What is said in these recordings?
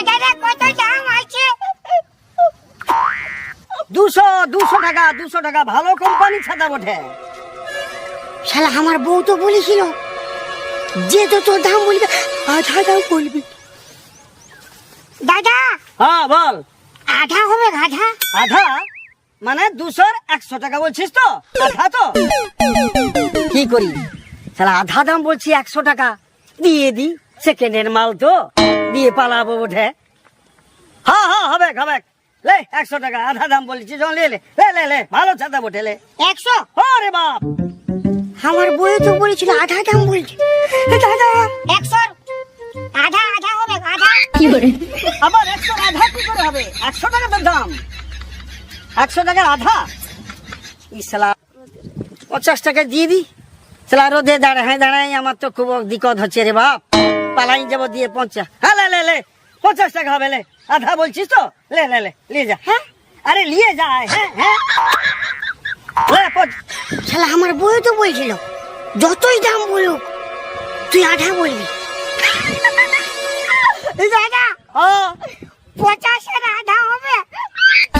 দাদা কত দাম আছে? 200 টাকা, 200 টাকা। ভালো কোম্পানি ছাতা বটে। শালা আমার বউ তো বলেছিল যে যত দাম বলবে আধা দাম বলবি। দাদা হ্যাঁ বল। আধা হবে আধা? আধা মানে 200 100 টাকা বলছিস তো? আধা তো কি করি শালা, আধা দাম বলছি 100 টাকা দিয়ে দি। সেকেন্ডের মাল তো দিয়ে পালাবো বটে। হ্যাঁ হ্যাঁ হবে হবে। লে 100 টাকা আধা দাম বলছি, লে লে লে লে লে ভালো ছাতা বটে লে। 100? ওরে বাপ, আমার বউ তো বলেছিল আধা দাম বলছি। দাদা 100 আধা আধা হবে আধা? কি করে আবার 100 আধা কি করে হবে? 100 টাকা তো দাম। 100 টাকার আধা ইসলা 50 টাকা দিয়ে দি। চলা রোদে দাঁড়াই আমার তো খুব দিকত হচ্ছে রে বাপ। পালাই যাবো দিয়ে 50। হ্যাঁ লে লে লে 50 টাকা হবে লে। আধা বলছিস তো লে লে লে নিয়ে যা। হ্যাঁ আরে নিয়ে যায়। হ্যাঁ হ্যাঁ শালা আমার বউ তো বলছিল যতই দাম বলুক তুই আধা বলবি। দাদা 50-এর আধা হবে?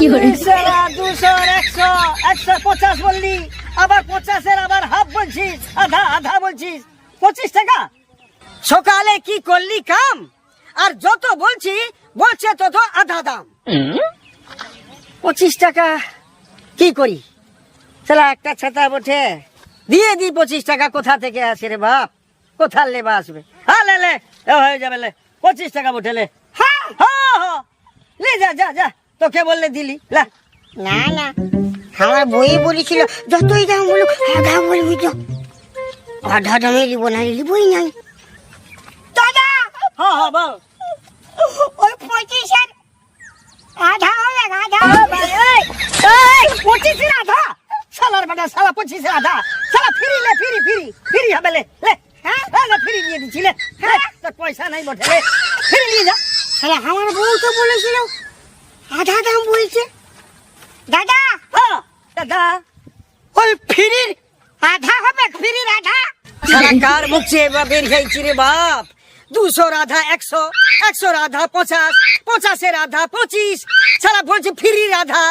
200 100 150 বললি, আবার 50-এর আবার হাফ বলছিস, আধা আধা বলছিস। 25 টাকা সকালে কি করলি কাম? আর যত বলছি বলছে তত আধা দাম। 25 টাকা কি করি? চলা একটা ছাতা বটে দিয়ে দি। 25 টাকা কোথা থেকে আসে রে বাপ? কোথার লেবা আসবে? হ্যাঁ লে লে হয়ে যাবে লে। 25 টাকা বটে লে। হ্যাঁ হ্যাঁ হ্যাঁ লে যা যা যা। তোকে বললে দিলি লা। না না আমার বই বলেছিল যতই দাম বলুক আধা বলবি তো। আধা দামে লিব না, লিবই নাই। দাদা হ্যাঁ হ্যাঁ বল। ওই 25-এর আধা হবে আধা? 25-এর আধা? শালার বেটা শালা 25-এর আধা। শালা ফিরি লে ফিরি ফিরি ফিরি হবে লে লে। হ্যাঁ ফিরি দিয়ে দিচ্ছি লে। তোর পয়সা নাই বটে লে, ফিরি নিয়ে যা। শালা আমার বউ তো বলেছিল আধা দাম বলছে। দাদা হ্যাঁ দাদা ওই ফিরির আধা হবে? ফিরির আধা? শালা কার মুখ চেয়ে বের হয়েছি রে বাপ? 200 আধা 100, 100 আধা 50, 50-এর আধা 25। শালা বলছে ফিরির আধা।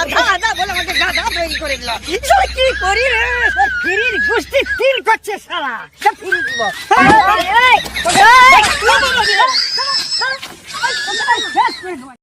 আধা আধা বলে আমাকে গাধা তৈরি করে দিল। শালা কি করি রে? ফিরির গোষ্ঠী তিল করছে শালা। সব ফিরি দিব।